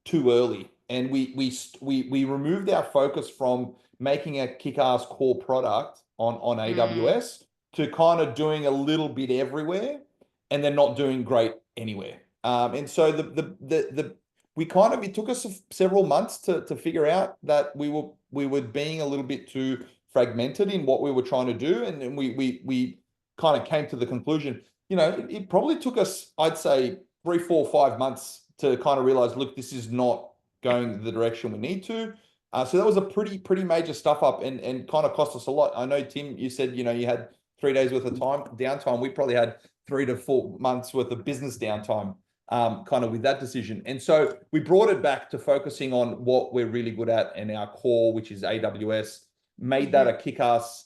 too early, and we removed our focus from making a kick-ass core product on AWS to kind of doing a little bit everywhere, and then not doing great anywhere. And so it took us several months to figure out that we were being a little bit too fragmented in what we were trying to do, and then we kind of came to the conclusion. It probably took us, I'd say, 3, 4, 5 months to kind of realize, look, this is not going the direction we need to. So that was a pretty major stuff up, and kind of cost us a lot. I know, Tim, you said, you had 3 days worth of downtime. We probably had 3 to 4 months worth of business downtime, kind of with that decision. And so we brought it back to focusing on what we're really good at in our core, which is AWS. Made that a kick-ass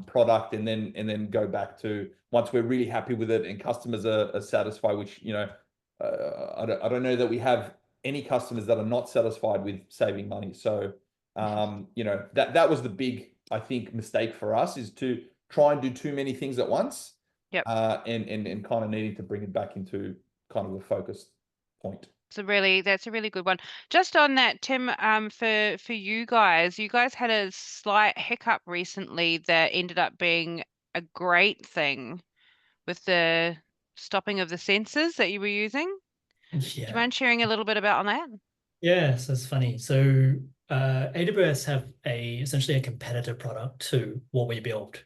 product, and then go back to, once we're really happy with it and customers are satisfied, which I don't know that we have any customers that are not satisfied with saving money. So that was the big, I think, mistake for us, is to try and do too many things at once. Yep. And kind of needing to bring it back into kind of a focused point. That's a really good one. Just on that, Tim, for you guys had a slight hiccup recently that ended up being a great thing with the stopping of the sensors that you were using. Do you mind sharing a little bit about on that? Yeah, so it's funny. So AWS have essentially a competitor product to what we build.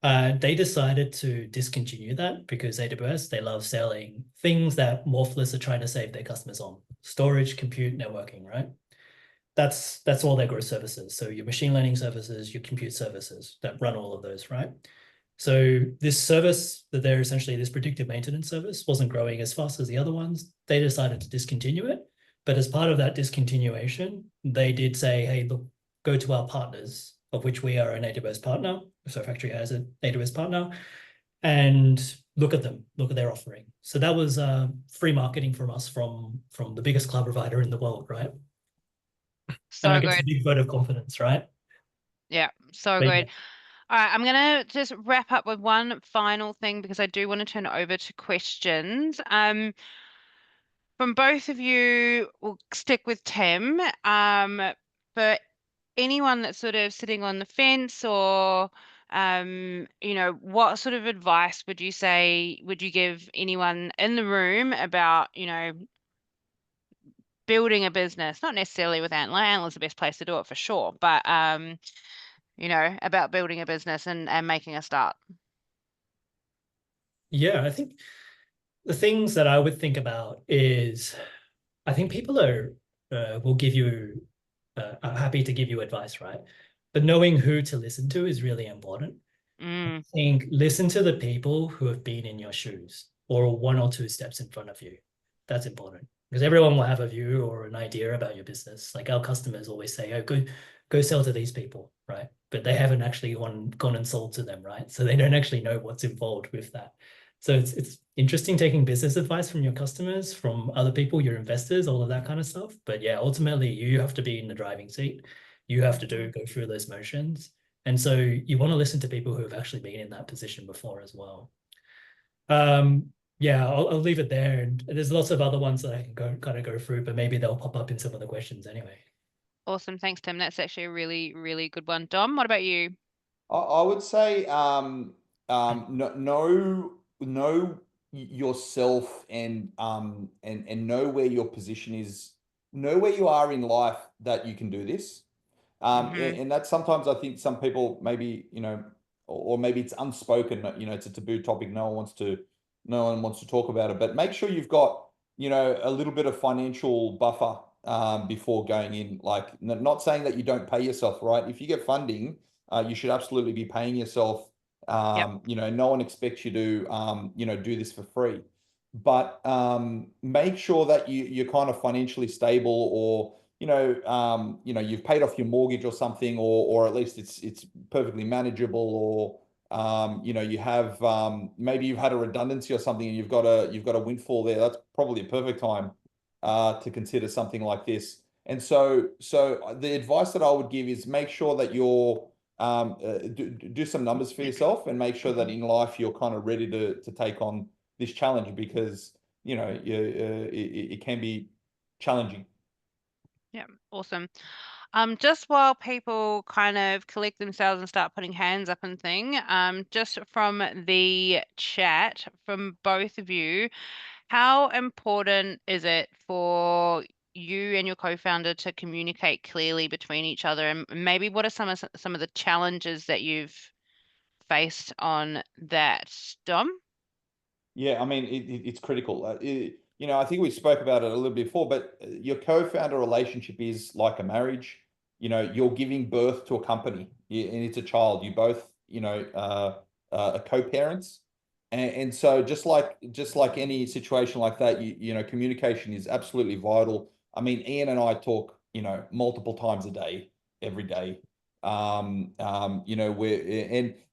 They decided to discontinue that because AWS, they love selling things that Morphless are trying to save their customers on: storage, compute, networking, right? That's all their growth services. So your machine learning services, your compute services that run all of those, right? So this service that they're essentially, this predictive maintenance service, wasn't growing as fast as the other ones. They decided to discontinue it. But as part of that discontinuation, they did say, hey, look, go to our partners, of which we are an AWS partner. So Factory has an AWS partner, and look at them, look at their offering. So that was free marketing from us from the biggest cloud provider in the world, right? So and I guess good. a big vote of confidence, right? Yeah, so But good. All right, I'm going to just wrap up with one final thing because I do want to turn it over to questions. From both of you, we'll stick with Tim. For anyone that's sort of sitting on the fence or, what sort of advice would you give anyone in the room about, building a business? Not necessarily with Antler. Antler's the best place to do it for sure, but, about building a business and making a start. yeah, I think the things that I would think about is, I think people will give you, are happy to give you advice, right? But knowing who to listen to is really important. I think listen to the people who have been in your shoes or one or two steps in front of you. That's important because everyone will have a view or an idea about your business. Like our customers always say, oh, go sell to these people, right? But they haven't actually gone and sold to them, right? So they don't actually know what's involved with that. So it's interesting taking business advice from your customers, from other people, your investors, all of that kind of stuff. But yeah, ultimately you have to be in the driving seat. You have to go through those motions. And so you want to listen to people who have actually been in that position before as well. Yeah, I'll leave it there. And there's lots of other ones that I can go through, but maybe they'll pop up in some of the questions anyway. Awesome. Thanks, Tim. That's actually a really, really good one. Dom, what about you? I would say know yourself and know where your position is, know where you are in life that you can do this. And that's sometimes I think some people maybe, or maybe it's unspoken, it's a taboo topic. No one wants to talk about it, but make sure you've got, a little bit of financial buffer before going in. Like, not saying that you don't pay yourself, right? If you get funding, you should absolutely be paying yourself. Yep. No one expects you to, do this for free, but make sure that you're kind of financially stable, or you've paid off your mortgage or something, or at least it's perfectly manageable, or you have maybe you've had a redundancy or something and you've got a windfall there. That's probably a perfect time to consider something like this. And so the advice that I would give is make sure that you're do some numbers for yourself and make sure that in life you're kind of ready to take on this challenge, because it can be challenging. Yeah, awesome. Just while people kind of collect themselves and start putting hands up and thing, just from the chat from both of you, how important is it for you and your co-founder to communicate clearly between each other? And maybe what are some of the challenges that you've faced on that, Dom? Yeah, I mean, it's critical. I think we spoke about it a little bit before, but your co-founder relationship is like a marriage. You're giving birth to a company, and it's a child. You both, are co-parents, and so just like any situation like that, communication is absolutely vital. I mean, Ian and I talk, multiple times a day, every day. We're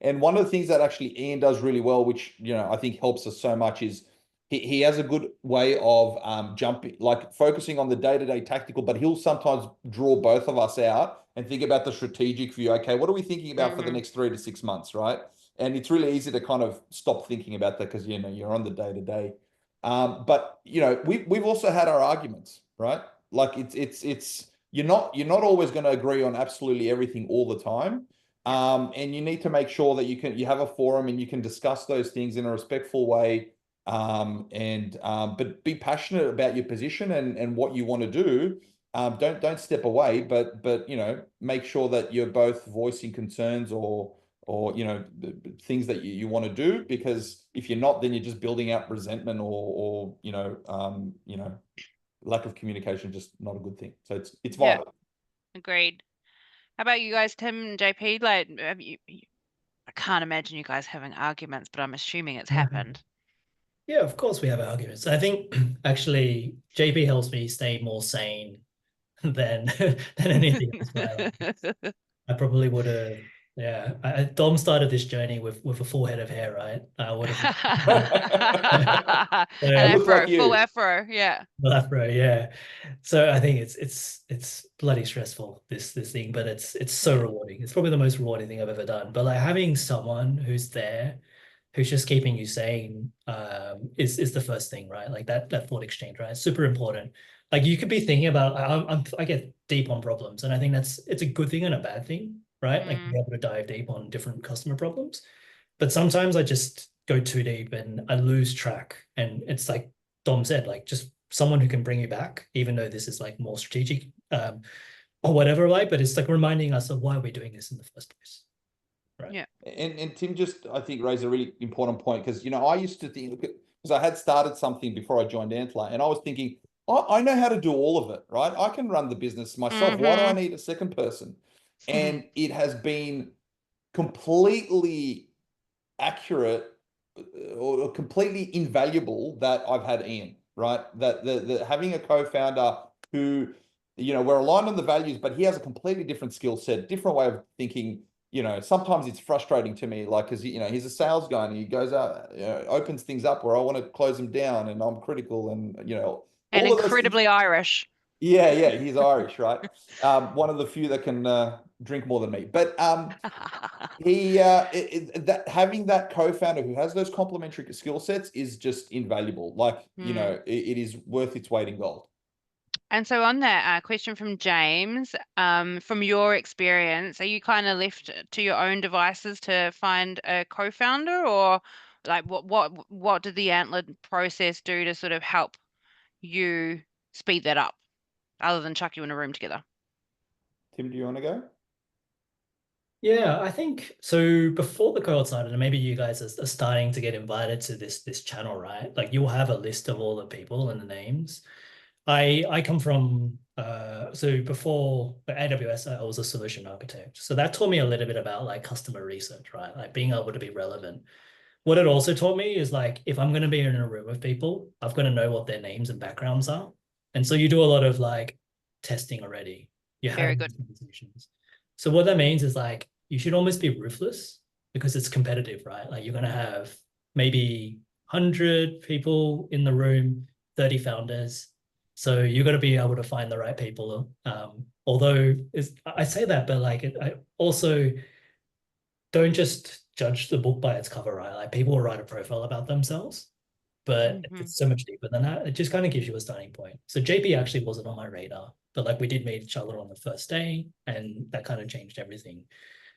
and one of the things that actually Ian does really well, which I think helps us so much, is he has a good way of jumping, like focusing on the day-to-day tactical, but he'll sometimes draw both of us out and think about the strategic view. Okay, what are we thinking about for the next 3 to 6 months, right? And it's really easy to kind of stop thinking about that because you're on the day-to-day. But we've also had our arguments, right? Like it's you're not always going to agree on absolutely everything all the time. And you need to make sure that you have a forum and you can discuss those things in a respectful way. But be passionate about your position and what you want to do. Don't step away, but make sure that you're both voicing concerns or things that you want to do, because if you're not, then you're just building up resentment or lack of communication, just not a good thing. So it's Yeah, vital. agreed. How about you guys, Tim and JP? Like, I can't imagine you guys having arguments, but I'm assuming it's happened. Yeah, of course we have arguments. I think actually JP helps me stay more sane than than anything else, right? I probably would have, yeah. Dom started this journey with a full head of hair, right? I would have. An Look afro, like full you. afro, yeah. Afro, yeah. So I think it's bloody stressful, this thing, but it's so Yeah. rewarding. It's probably the most rewarding thing I've ever done. But like having someone who's there, who's just keeping you sane, is the first thing, right? Like that thought exchange, right? Super important. Like you could be thinking about, I get deep on problems, and I think it's a good thing and a bad thing, right? Like be able to dive deep on different customer problems. But sometimes I just go too deep and I lose track. And it's like Dom said, like just someone who can bring you back, even though this is like more strategic, or whatever, like, but it's like reminding us of why we're doing this in the first place. Right. Yeah. And Tim just, I think, raised a really important point because, I used to think, because I had started something before I joined Antler, and I was thinking, I know how to do all of it, right? I can run the business myself. Why do I need a second person? And it has been completely accurate or completely invaluable that I've had Ian, right? That the having a co-founder who, we're aligned on the values, but he has a completely different skill set, different way of thinking. Sometimes it's frustrating to me, like, because, he's a sales guy and he goes out, opens things up where I want to close them down and I'm critical and, And all of those things. incredibly Irish. Yeah, he's Irish, right? One of the few that can drink more than me. But that having that co-founder who has those complementary skill sets is just invaluable. Like, it is worth its weight in gold. And so on that question from James, from your experience, are you kind of left to your own devices to find a co-founder, or like what did the Antler process do to sort of help you speed that up, other than chuck you in a room together? Tim, do you want to go? Yeah, I think so. Before the cohort started, and maybe you guys are starting to get invited to this channel, right? Like you'll have a list of all the people and the names. I come from so before AWS, I was a solution architect. So that taught me a little bit about like customer research, right? Like being able to be relevant. What it also taught me is like if I'm going to be in a room with people, I've got to know what their names and backgrounds are. And so you do a lot of like testing already. You're Very having good. these conversations. So what that means is like you should almost be ruthless because it's competitive, right? Like you're going to have maybe 100 people in the room, 30 founders. So you got to be able to find the right people. Although I say that, but like I also don't just judge the book by its cover, right? Like people will write a profile about themselves, but it's so much deeper than that. It just kind of gives you a starting point. So JP actually wasn't on my radar, but like we did meet each other on the first day, and that kind of changed everything.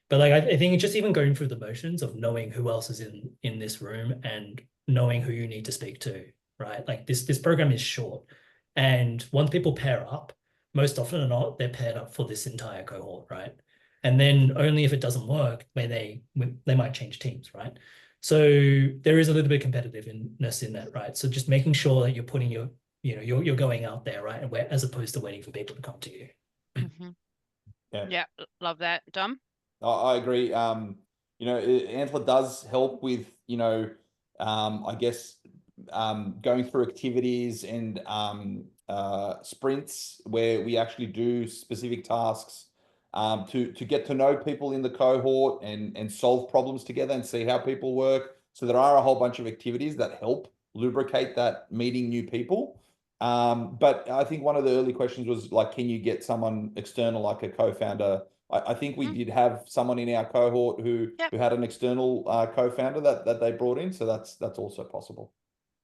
But like I think just even going through the motions of knowing who else is in this room and knowing who you need to speak to, right? Like this program is short, and once people pair up, most often or not, they're paired up for this entire cohort, right? And then only if it doesn't work, they might change teams, right? So there is a little bit of competitiveness in that, right? So just making sure that you're putting you're going out there, right? And where, as opposed to waiting for people to come to you. Yeah, love that. Dom? I agree. Antler does help with, I guess, going through activities and sprints where we actually do specific tasks to get to know people in the cohort and solve problems together and see how people work. So there are a whole bunch of activities that help lubricate that meeting new people. But I think one of the early questions was like, can you get someone external, like a co-founder? I think we did have someone in our cohort who had an external co-founder that they brought in, so that's also possible.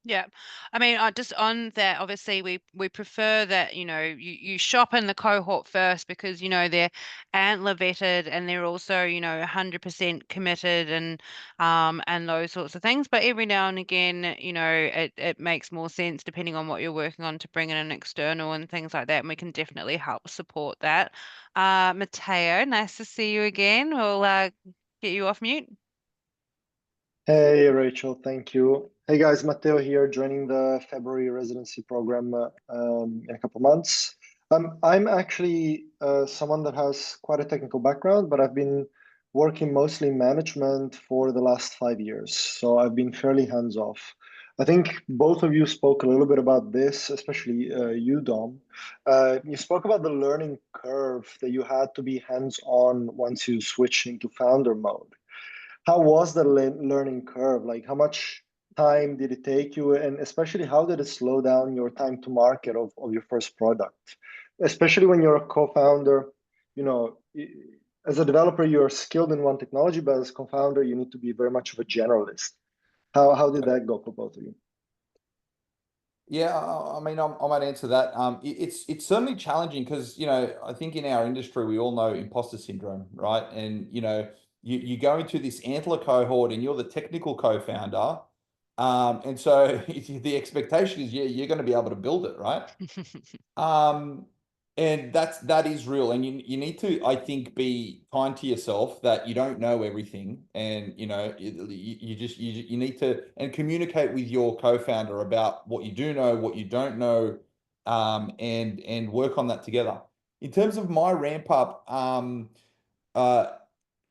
Yeah, I mean, just on that, obviously we prefer that, you shop in the cohort first because, they're Antler vetted and they're also, 100% committed and those sorts of things. But every now and again, it makes more sense depending on what you're working on to bring in an external and things like that. And we can definitely help support that. Matteo, nice to see you again. We'll get you off mute. Hey, Rachel, thank you. Hey guys, Matteo here, joining the February residency program in a couple months. I'm actually someone that has quite a technical background, but I've been working mostly in management for the last 5 years. So I've been fairly hands-off. I think both of you spoke a little bit about this, especially you, Dom. You spoke about the learning curve that you had to be hands-on once you switched into founder mode. How was the learning curve? Like, how much time did it take you? And especially, how did it slow down your time to market of your first product? Especially when you're a co-founder, you know, as a developer, you're skilled in one technology, but as a co-founder, you need to be very much of a generalist. How did that go for both of you? Yeah, I mean, I might answer that. It's certainly challenging because, you know, I think in our industry we all know imposter syndrome, right? And you know, you go into this Antler cohort and you're the technical co-founder, and so the expectation is, yeah, you're going to be able to build it, right? And that is real, and you need to, I think, be kind to yourself that you don't know everything, and you know you need to and communicate with your co-founder about what you do know, what you don't know, and work on that together. In terms of my ramp up,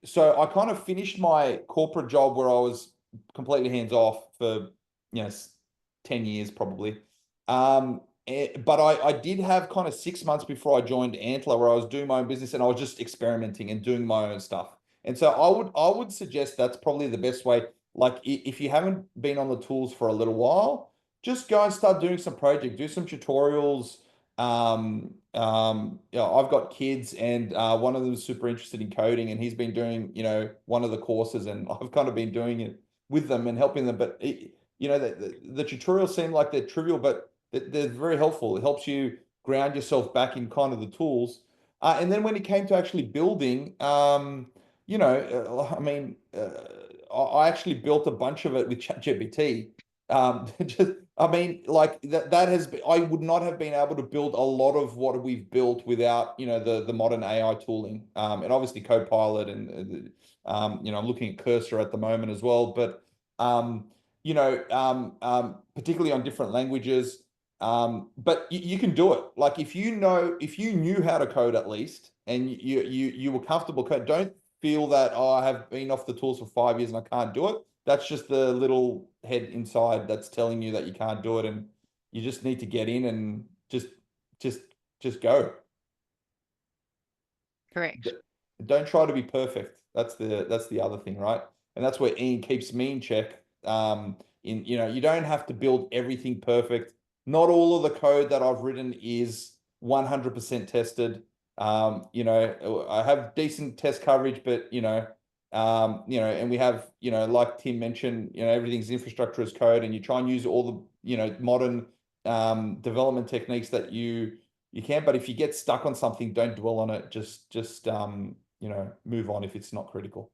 so I kind of finished my corporate job where I was completely hands off for 10 years probably. But I did have kind of 6 months before I joined Antler where I was doing my own business and I was just experimenting and doing my own stuff. And so I would suggest that's probably the best way. Like if you haven't been on the tools for a little while, just go and start doing some project, do some tutorials. I've got kids and one of them is super interested in coding and he's been doing, one of the courses and I've kind of been doing it with them and helping them. But the tutorials seem like they're trivial, but they're very helpful. It helps you ground yourself back in kind of the tools. And then when it came to actually building, I actually built a bunch of it with ChatGPT. That has been, I would not have been able to build a lot of what we've built without, the modern AI tooling. And obviously Copilot and, I'm looking at Cursor at the moment as well, but, particularly on different languages. But you can do it. Like if you knew how to code at least, and you were comfortable code, don't feel that, I have been off the tools for 5 years and I can't do it. That's just the little head inside that's telling you that you can't do it, and you just need to get in and just go. Correct. Don't try to be perfect. That's the other thing, right? And that's where Ian keeps me in check. You don't have to build everything perfect. Not all of the code that I've written is 100% tested. I have decent test coverage, but and we have, like Tim mentioned, everything's infrastructure as code, and you try and use all the, modern development techniques that you can. But if you get stuck on something, don't dwell on it. Just move on if it's not critical.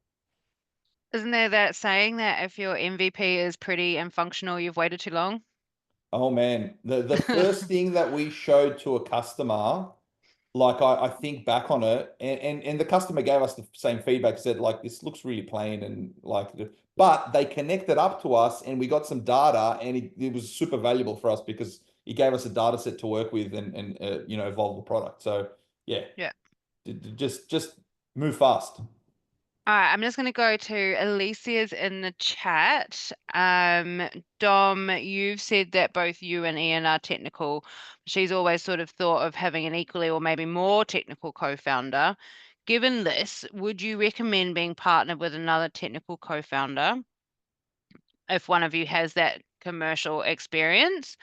Isn't there that saying that if your MVP is pretty and functional, you've waited too long? Oh man, the first thing that we showed to a customer, like I think back on it, and the customer gave us the same feedback, said like, this looks really plain, and like, but they connected up to us and we got some data, and it was super valuable for us because it gave us a data set to work with and evolve the product. So yeah, just move fast. All right, I'm just going to go to Alicia's in the chat. Dom, you've said that both you and Ian are technical. She's always sort of thought of having an equally or maybe more technical co-founder. Given this, would you recommend being partnered with another technical co-founder if one of you has that commercial experience,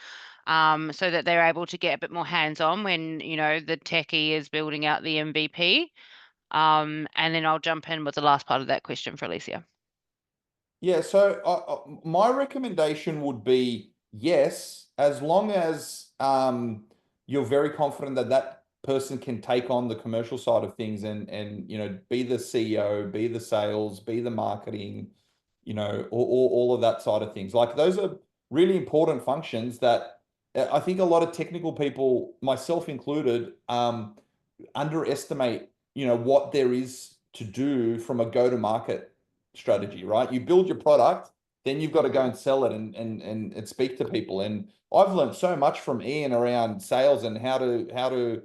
so that they're able to get a bit more hands-on when, the techie is building out the MVP? And then I'll jump in with the last part of that question for Alicia. Yeah, so my recommendation would be yes, as long as you're very confident that that person can take on the commercial side of things and be the CEO, be the sales, be the marketing, all of that side of things. Like those are really important functions that I think a lot of technical people, myself included, underestimate, what there is to do from a go-to-market strategy, right? You build your product, then you've got to go and sell it and speak to people. And I've learned so much from Ian around sales and how to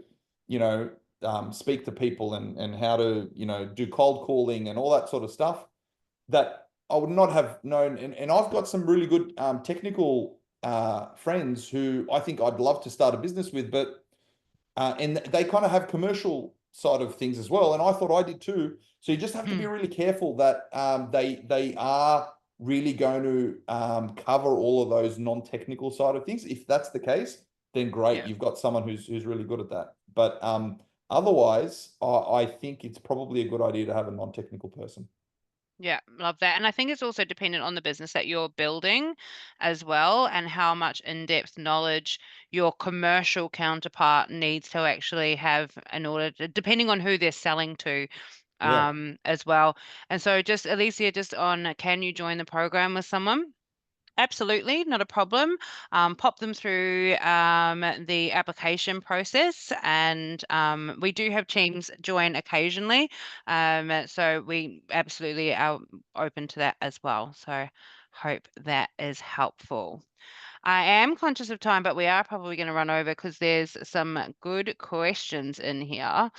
speak to people and how to do cold calling and all that sort of stuff, that I would not have known. And I've got some really good technical friends who I think I'd love to start a business with, but and they kind of have commercial side of things as well. And I thought I did too. So you just have to be really careful that they are really going to cover all of those non-technical side of things. If that's the case, then great, Yeah. you've got someone who's really good at that. But otherwise, I think it's probably a good idea to have a non-technical person. Yeah, love that. And I think it's also dependent on the business that you're building as well, and how much in-depth knowledge your commercial counterpart needs to actually have in order to, depending on who they're selling to, Yeah. as well. And so just Alicia, just on, can you join the program with someone? Absolutely, not a problem. Pop them through the application process, and we do have teams join occasionally. So we absolutely are open to that as well. So hope that is helpful. I am conscious of time, but we are probably going to run over because there's some good questions in here.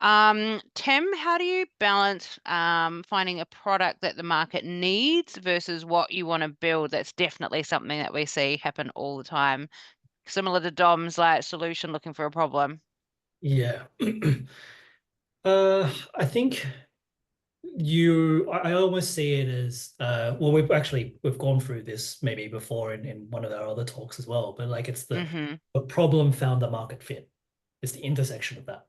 Tim, how do you balance finding a product that the market needs versus what you want to build? That's definitely something that we see happen all the time. Similar to Dom's like solution looking for a problem. Yeah. I think I almost see it as well, we've gone through this maybe before in one of our other talks as well, but like it's the problem found the market fit. It's the intersection of that,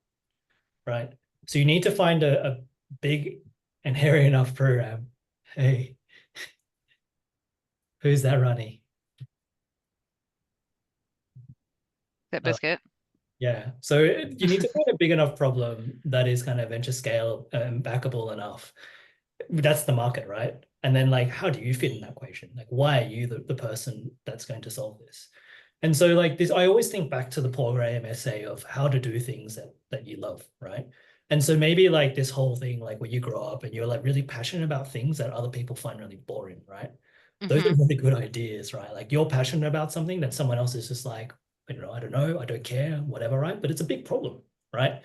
right? So you need to find a big and hairy enough program. Hey, who's that, Ronnie? That biscuit. Yeah. So you need to find a big enough problem that is kind of venture scale and backable enough. That's the market, right? And then like, how do you fit in that equation? Like, why are you the person that's going to solve this? And so like this, I always think back to the Paul Graham essay of how to do things that you love, right? And so maybe like this whole thing, like when you grow up and you're like really passionate about things that other people find really boring, right? Those are really good ideas, right? Like you're passionate about something that someone else is just like, I don't know, I don't care, whatever, right? But it's a big problem, right?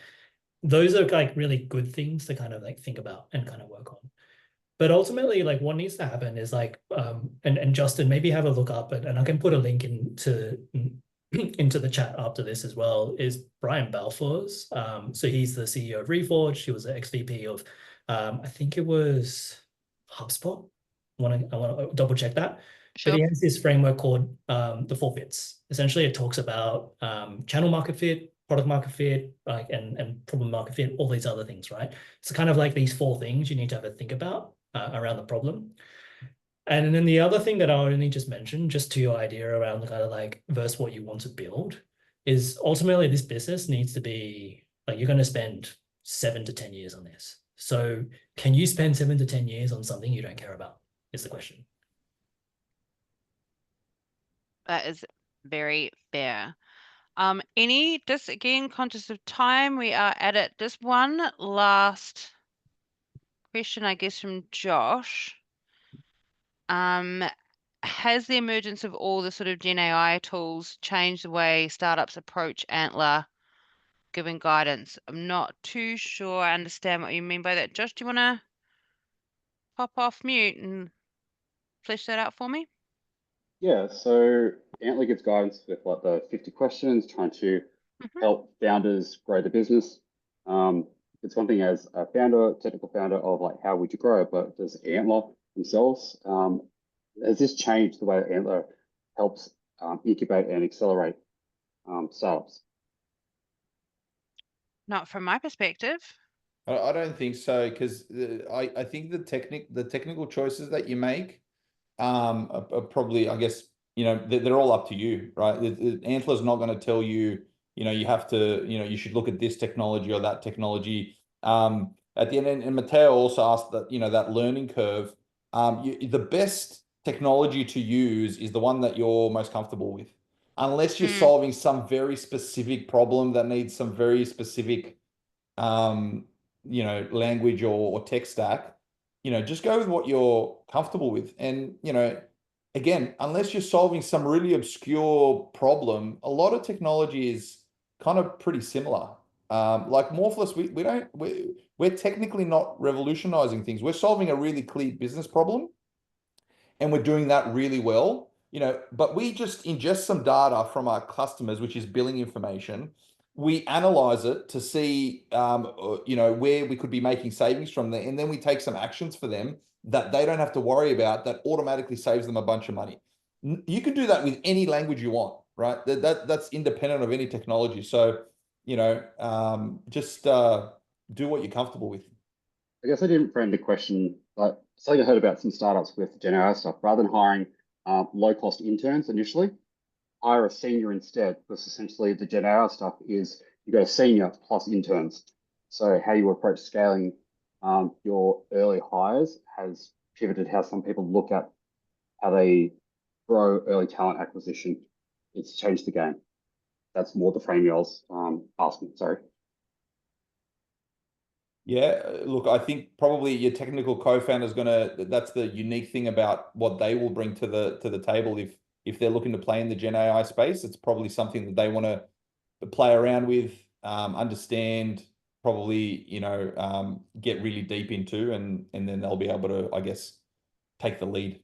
Those are like really good things to kind of like think about and kind of work on. But ultimately, like what needs to happen is like, and Justin, maybe have a look up and I can put a link into the chat after this as well, is Brian Balfour's. So he's the CEO of Reforged. He was the ex-VP of, I think it was HubSpot. I want to double check that. Sure. But he has this framework called the 4 fits. Essentially, it talks about channel market fit, product market fit, like and problem market fit, all these other things, right? So kind of like these 4 things you need to have a think about around the problem. And then the other thing that I only just mentioned, just to your idea around the kind of like versus what you want to build, is ultimately this business needs to be like you're going to spend 7 to 10 years on this. So can you spend 7 to 10 years on something you don't care about? Is the question. That is very fair. Just again, conscious of time, we are at it. Just one last question, I guess, from Josh. Has the emergence of all the sort of Gen AI tools changed the way startups approach Antler, giving guidance? I'm not too sure I understand what you mean by that. Josh, do you want to pop off mute and flesh that out for me? Yeah, so Antler gives guidance with like the 50 questions, trying to help founders grow the business. It's one thing as a founder, technical founder, of like how would you grow, but does Antler themselves, has this changed the way that Antler helps incubate and accelerate startups? Not from my perspective. I don't think so, because I think the technical choices that you make are probably, I guess, they're all up to you, right? Antler's not going to tell you, you have to, you should look at this technology or that technology. At the end, and Matteo also asked that, that learning curve. The best technology to use is the one that you're most comfortable with, unless you're solving some very specific problem that needs some very specific language or tech stack. Just go with what you're comfortable with. And again, unless you're solving some really obscure problem, a lot of technology is kind of pretty similar. Like Morphless, we're technically not revolutionizing things. We're solving a really clear business problem. and we're doing that really well. But we just ingest some data from our customers, which is billing information. We analyze it to see, where we could be making savings from there, and then we take some actions for them that they don't have to worry about, that automatically saves them a bunch of money. You can do that with any language you want, right? That's independent of any technology. So, just do what you're comfortable with. I guess I didn't frame the question, but something I heard about some startups with Gen AI stuff, rather than hiring low-cost interns initially, hire a senior instead, because essentially the Gen AI stuff is you go senior plus interns. So how you approach scaling your early hires has pivoted how some people look at how they grow early talent acquisition. It's changed the game. That's more the frame you was asking, sorry. Yeah, look, I think probably your technical co-founder is that's the unique thing about what they will bring to the table. If they're looking to play in the Gen AI space, it's probably something that they want to play around with, understand, probably, get really deep into, and then they'll be able to, I guess, take the lead.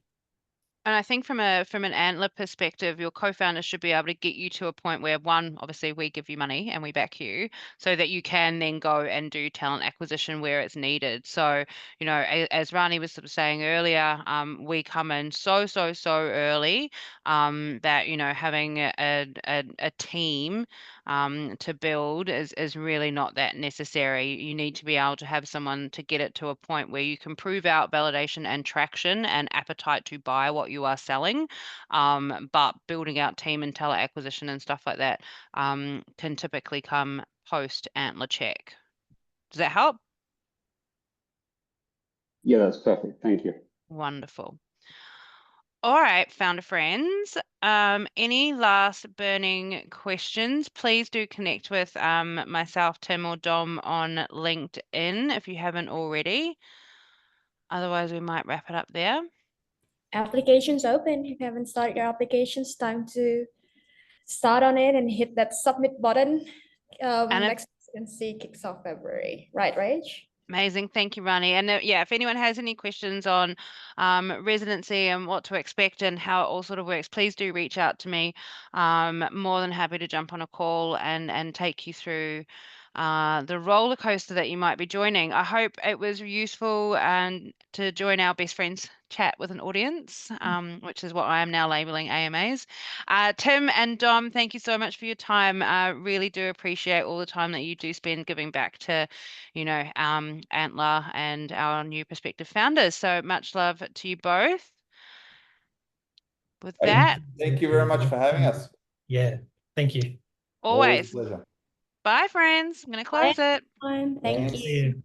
And I think from an Antler perspective, your co-founder should be able to get you to a point where, one, obviously we give you money and we back you, so that you can then go and do talent acquisition where it's needed. So, as Rani was sort of saying earlier, we come in so early, that, having a team to build is really not that necessary. You need to be able to have someone to get it to a point where you can prove out validation and traction and appetite to buy what you are selling. But building out team and talent acquisition and stuff like that can typically come post Antler check. Does that help? Yeah, that's perfect. Thank you. Wonderful. All right, founder friends. Any last burning questions? Please do connect with myself, Tim, or Dom on LinkedIn if you haven't already. Otherwise, we might wrap it up there. Applications open. If you haven't started your applications, time to start on it and hit that submit button. Next residency kicks off February. Right, Rach? Amazing. Thank you, Rani. And yeah, if anyone has any questions on residency and what to expect and how it all sort of works, please do reach out to me. More than happy to jump on a call and take you through the roller coaster that you might be joining. I hope it was useful and to join our best friends chat with an audience, which is what I am now labeling AMAs. Tim and Dom, thank you so much for your time. Really do appreciate all the time that you do spend giving back to, Antler and our new prospective founders. So much love to you both. With that, thank you very much for having us. Yeah, thank you. Always a pleasure. bye, friends. I'm going to close it. Thank you. See you.